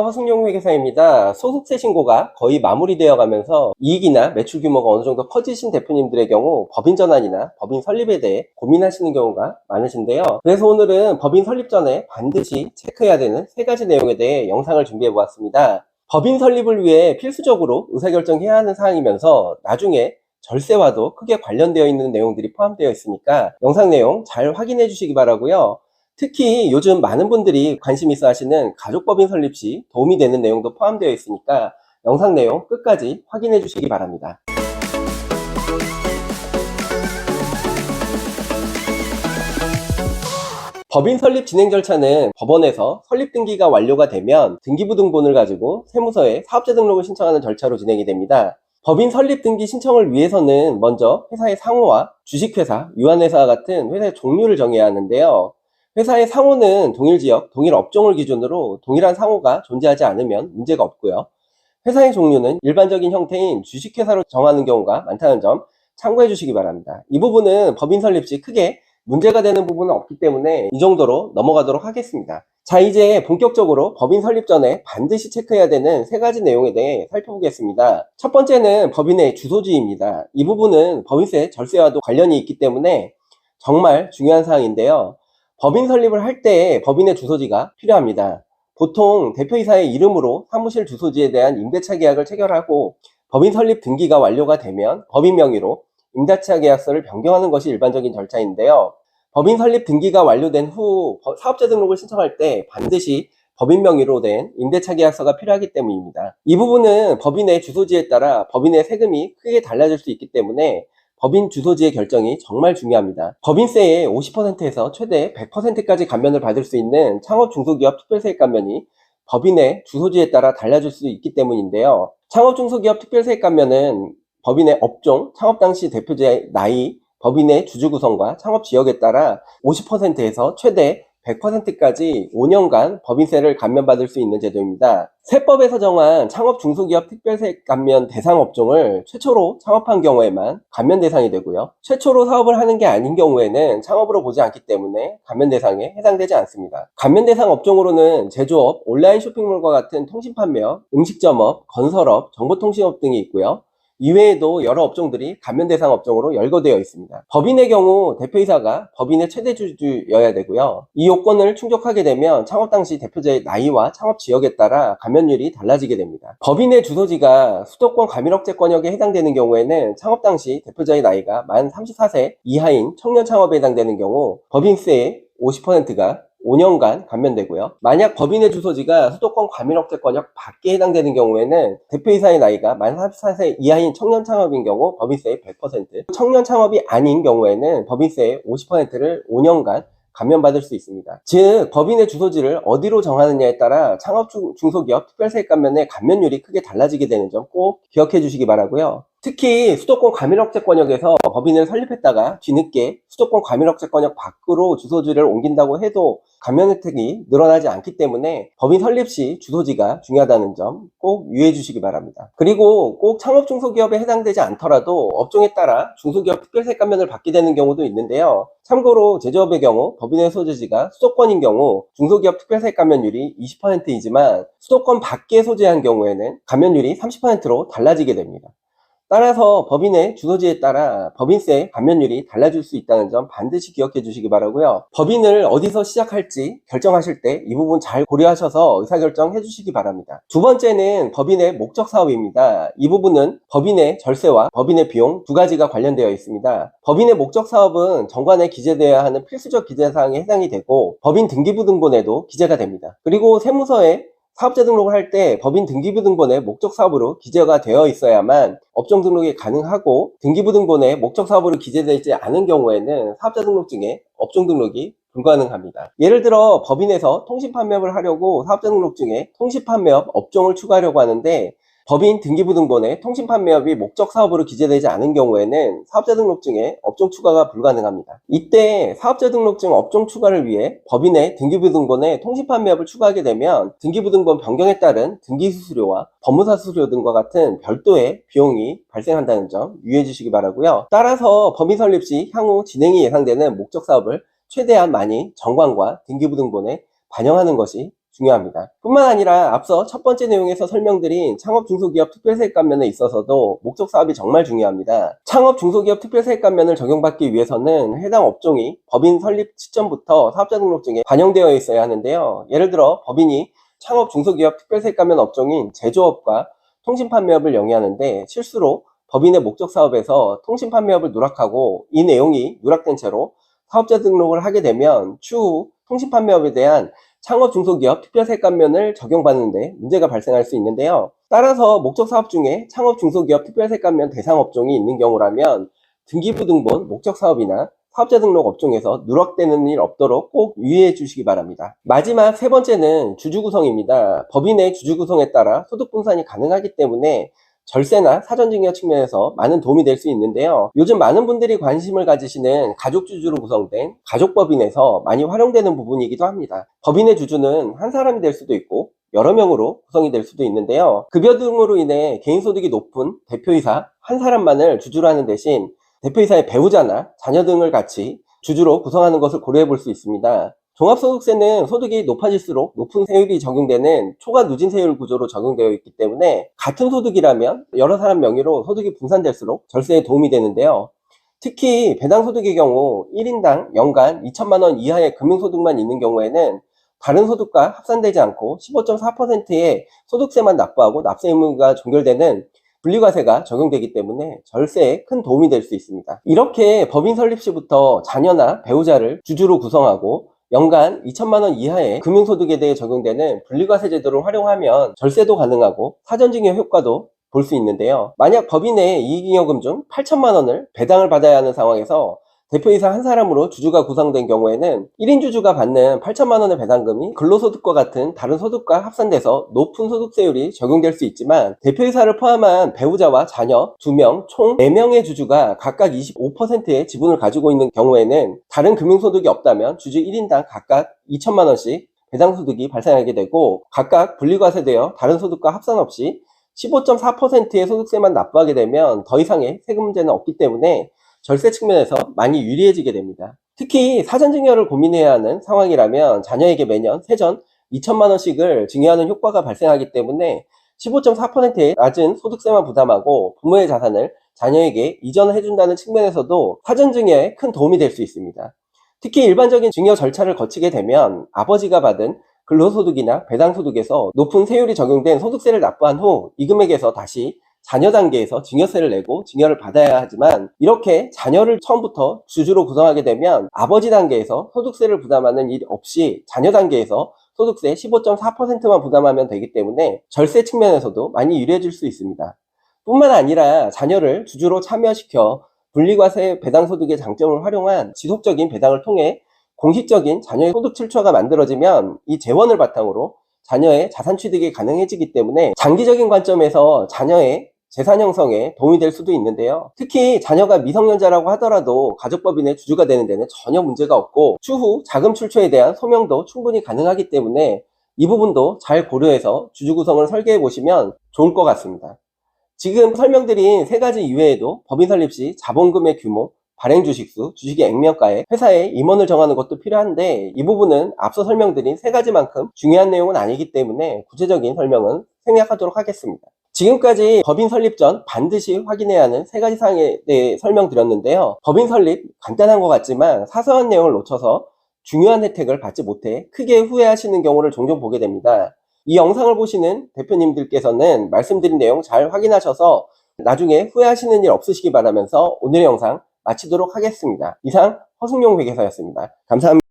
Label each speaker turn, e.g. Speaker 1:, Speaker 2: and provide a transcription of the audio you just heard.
Speaker 1: 허승용 회계사입니다. 소득세 신고가 거의 마무리되어 가면서 이익이나 매출 규모가 어느 정도 커지신 대표님들의 경우 법인 전환이나 법인 설립에 대해 고민하시는 경우가 많으신데요. 그래서 오늘은 법인 설립 전에 반드시 체크해야 되는 3가지 내용에 대해 영상을 준비해 보았습니다. 법인 설립을 위해 필수적으로 의사결정해야 하는 사항이면서 나중에 절세와도 크게 관련되어 있는 내용들이 포함되어 있으니까 영상 내용 잘 확인해 주시기 바라고요. 특히 요즘 많은 분들이 관심 있어 하시는 가족법인 설립 시 도움이 되는 내용도 포함되어 있으니까 영상 내용 끝까지 확인해 주시기 바랍니다. 법인 설립 진행 절차는 법원에서 설립 등기가 완료가 되면 등기부등본을 가지고 세무서에 사업자 등록을 신청하는 절차로 진행이 됩니다. 법인 설립 등기 신청을 위해서는 먼저 회사의 상호와 주식회사, 유한회사 같은 회사의 종류를 정해야 하는데요. 회사의 상호는 동일 지역, 동일 업종을 기준으로 동일한 상호가 존재하지 않으면 문제가 없고요. 회사의 종류는 일반적인 형태인 주식회사로 정하는 경우가 많다는 점 참고해 주시기 바랍니다. 이 부분은 법인 설립 시 크게 문제가 되는 부분은 없기 때문에 이 정도로 넘어가도록 하겠습니다. 자, 이제 본격적으로 법인 설립 전에 반드시 체크해야 되는 3가지 내용에 대해 살펴보겠습니다. 첫 번째는 법인의 주소지입니다. 이 부분은 법인세 절세와도 관련이 있기 때문에 정말 중요한 사항인데요. 법인 설립을 할 때 법인의 주소지가 필요합니다. 보통 대표이사의 이름으로 사무실 주소지에 대한 임대차 계약을 체결하고 법인 설립 등기가 완료가 되면 법인 명의로 임대차 계약서를 변경하는 것이 일반적인 절차인데요. 법인 설립 등기가 완료된 후 사업자 등록을 신청할 때 반드시 법인 명의로 된 임대차 계약서가 필요하기 때문입니다. 이 부분은 법인의 주소지에 따라 법인의 세금이 크게 달라질 수 있기 때문에 법인 주소지의 결정이 정말 중요합니다. 법인세의 50%에서 최대 100%까지 감면을 받을 수 있는 창업 중소기업 특별세액 감면이 법인의 주소지에 따라 달라질 수 있기 때문인데요. 창업 중소기업 특별세액 감면은 법인의 업종, 창업 당시 대표자의 나이, 법인의 주주 구성과 창업 지역에 따라 50%에서 최대 100%까지 5년간 법인세를 감면받을 수 있는 제도입니다. 세법에서 정한 창업 중소기업 특별세액 감면 대상 업종을 최초로 창업한 경우에만 감면 대상이 되고요. 최초로 사업을 하는 게 아닌 경우에는 창업으로 보지 않기 때문에 감면 대상에 해당되지 않습니다. 감면 대상 업종으로는 제조업, 온라인 쇼핑몰과 같은 통신판매업, 음식점업, 건설업, 정보통신업 등이 있고요. 이외에도 여러 업종들이 감면 대상 업종으로 열거되어 있습니다. 법인의 경우 대표이사가 법인의 최대 주주여야 되고요. 이 요건을 충족하게 되면 창업 당시 대표자의 나이와 창업 지역에 따라 감면율이 달라지게 됩니다. 법인의 주소지가 수도권 과밀억제권역에 해당되는 경우에는 창업 당시 대표자의 나이가 만 34세 이하인 청년 창업에 해당되는 경우 법인세의 50%가 5년간 감면되고요. 만약 법인의 주소지가 수도권 과밀억제권역 밖에 해당되는 경우에는 대표이사의 나이가 만 34세 이하인 청년 창업인 경우 법인세의 100%, 청년 창업이 아닌 경우에는 법인세의 50%를 5년간 감면받을 수 있습니다. 즉 법인의 주소지를 어디로 정하느냐에 따라 창업 중소기업 특별세액 감면의 감면율이 크게 달라지게 되는 점 꼭 기억해 주시기 바라고요. 특히 수도권 과밀억제권역에서 법인을 설립했다가 뒤늦게 수도권 과밀억제권역 밖으로 주소지를 옮긴다고 해도 감면 혜택이 늘어나지 않기 때문에 법인 설립 시 주소지가 중요하다는 점 꼭 유의해 주시기 바랍니다. 그리고 꼭 창업 중소기업에 해당되지 않더라도 업종에 따라 중소기업 특별세액 감면을 받게 되는 경우도 있는데요. 참고로 제조업의 경우 법인의 소재지가 수도권인 경우 중소기업 특별세액 감면율이 20%이지만 수도권 밖에 소재한 경우에는 감면율이 30%로 달라지게 됩니다. 따라서 법인의 주소지에 따라 법인세 감면율이 달라질 수 있다는 점 반드시 기억해 주시기 바라고요. 법인을 어디서 시작할지 결정하실 때 이 부분 잘 고려하셔서 의사결정 해주시기 바랍니다. 두 번째는 법인의 목적 사업입니다. 이 부분은 법인의 절세와 법인의 비용 2가지가 관련되어 있습니다. 법인의 목적 사업은 정관에 기재되어야 하는 필수적 기재사항에 해당이 되고 법인 등기부등본에도 기재가 됩니다. 그리고 세무서에 사업자 등록을 할 때 법인 등기부등본에 목적 사업으로 기재가 되어 있어야만 업종 등록이 가능하고 등기부등본에 목적 사업으로 기재되지 않은 경우에는 사업자 등록증에 업종 등록이 불가능합니다. 예를 들어 법인에서 통신판매업을 하려고 사업자 등록증에 통신판매업 업종을 추가하려고 하는데 법인 등기부등본에 통신판매업이 목적 사업으로 기재되지 않은 경우에는 사업자 등록증에 업종 추가가 불가능합니다. 이때 사업자 등록증 업종 추가를 위해 법인의 등기부등본에 통신판매업을 추가하게 되면 등기부등본 변경에 따른 등기수수료와 법무사 수수료 등과 같은 별도의 비용이 발생한다는 점 유의해 주시기 바라고요. 따라서 법인 설립 시 향후 진행이 예상되는 목적 사업을 최대한 많이 정관과 등기부등본에 반영하는 것이 중요합니다. 뿐만 아니라 앞서 첫 번째 내용에서 설명드린 창업 중소기업 특별세액 감면에 있어서도 목적 사업이 정말 중요합니다. 창업 중소기업 특별세액 감면을 적용받기 위해서는 해당 업종이 법인 설립 시점부터 사업자 등록증에 반영되어 있어야 하는데요. 예를 들어 법인이 창업 중소기업 특별세액 감면 업종인 제조업과 통신판매업을 영위하는데 실수로 법인의 목적 사업에서 통신판매업을 누락하고 이 내용이 누락된 채로 사업자 등록을 하게 되면 추후 통신판매업에 대한 창업 중소기업 특별세액 감면을 적용받는데 문제가 발생할 수 있는데요. 따라서 목적 사업 중에 창업 중소기업 특별세액 감면 대상 업종이 있는 경우라면 등기부등본 목적 사업이나 사업자 등록 업종에서 누락되는 일 없도록 꼭 유의해 주시기 바랍니다. 마지막 세 번째는 주주 구성입니다. 법인의 주주 구성에 따라 소득 분산이 가능하기 때문에 절세나 사전증여 측면에서 많은 도움이 될 수 있는데요. 요즘 많은 분들이 관심을 가지시는 가족주주로 구성된 가족법인에서 많이 활용되는 부분이기도 합니다. 법인의 주주는 한 사람이 될 수도 있고 여러 명으로 구성이 될 수도 있는데요. 급여 등으로 인해 개인소득이 높은 대표이사 한 사람만을 주주로 하는 대신 대표이사의 배우자나 자녀 등을 같이 주주로 구성하는 것을 고려해 볼 수 있습니다. 종합소득세는 소득이 높아질수록 높은 세율이 적용되는 초과 누진 세율 구조로 적용되어 있기 때문에 같은 소득이라면 여러 사람 명의로 소득이 분산될수록 절세에 도움이 되는데요. 특히 배당소득의 경우 1인당 연간 2천만 원 이하의 금융소득만 있는 경우에는 다른 소득과 합산되지 않고 15.4%의 소득세만 납부하고 납세 의무가 종결되는 분리과세가 적용되기 때문에 절세에 큰 도움이 될 수 있습니다. 이렇게 법인 설립 시부터 자녀나 배우자를 주주로 구성하고 연간 2천만 원 이하의 금융소득에 대해 적용되는 분리과세 제도를 활용하면 절세도 가능하고 사전증여 효과도 볼 수 있는데요. 만약 법인의 이익잉여금 중 8천만 원을 배당을 받아야 하는 상황에서 대표이사 한 사람으로 주주가 구성된 경우에는 1인 주주가 받는 8천만 원의 배당금이 근로소득과 같은 다른 소득과 합산돼서 높은 소득세율이 적용될 수 있지만 대표이사를 포함한 배우자와 자녀 2명 총 4명의 주주가 각각 25%의 지분을 가지고 있는 경우에는 다른 금융소득이 없다면 주주 1인당 각각 2천만 원씩 배당소득이 발생하게 되고 각각 분리과세되어 다른 소득과 합산 없이 15.4%의 소득세만 납부하게 되면 더 이상의 세금 문제는 없기 때문에 절세 측면에서 많이 유리해지게 됩니다. 특히 사전증여를 고민해야 하는 상황이라면 자녀에게 매년 세전 2천만 원씩을 증여하는 효과가 발생하기 때문에 15.4%의 낮은 소득세만 부담하고 부모의 자산을 자녀에게 이전해준다는 측면에서도 사전증여에 큰 도움이 될 수 있습니다. 특히 일반적인 증여 절차를 거치게 되면 아버지가 받은 근로소득이나 배당소득에서 높은 세율이 적용된 소득세를 납부한 후 이 금액에서 다시 자녀 단계에서 증여세를 내고 증여를 받아야 하지만 이렇게 자녀를 처음부터 주주로 구성하게 되면 아버지 단계에서 소득세를 부담하는 일 없이 자녀 단계에서 소득세 15.4%만 부담하면 되기 때문에 절세 측면에서도 많이 유리해질 수 있습니다. 뿐만 아니라 자녀를 주주로 참여시켜 분리과세 배당소득의 장점을 활용한 지속적인 배당을 통해 공식적인 자녀의 소득 출처가 만들어지면 이 재원을 바탕으로 자녀의 자산 취득이 가능해지기 때문에 장기적인 관점에서 자녀의 재산 형성에 도움이 될 수도 있는데요. 특히 자녀가 미성년자라고 하더라도 가족법인의 주주가 되는 데는 전혀 문제가 없고 추후 자금 출처에 대한 소명도 충분히 가능하기 때문에 이 부분도 잘 고려해서 주주 구성을 설계해 보시면 좋을 것 같습니다. 지금 설명드린 세 가지 이외에도 법인 설립 시 자본금의 규모, 발행 주식수, 주식의 액면가에 회사의 임원을 정하는 것도 필요한데 이 부분은 앞서 설명드린 세 가지만큼 중요한 내용은 아니기 때문에 구체적인 설명은 생략하도록 하겠습니다. 지금까지 법인 설립 전 반드시 확인해야 하는 세 가지 사항에 대해 설명드렸는데요. 법인 설립 간단한 것 같지만 사소한 내용을 놓쳐서 중요한 혜택을 받지 못해 크게 후회하시는 경우를 종종 보게 됩니다. 이 영상을 보시는 대표님들께서는 말씀드린 내용 잘 확인하셔서 나중에 후회하시는 일 없으시기 바라면서 오늘의 영상 마치도록 하겠습니다. 이상 허승용 회계사였습니다. 감사합니다.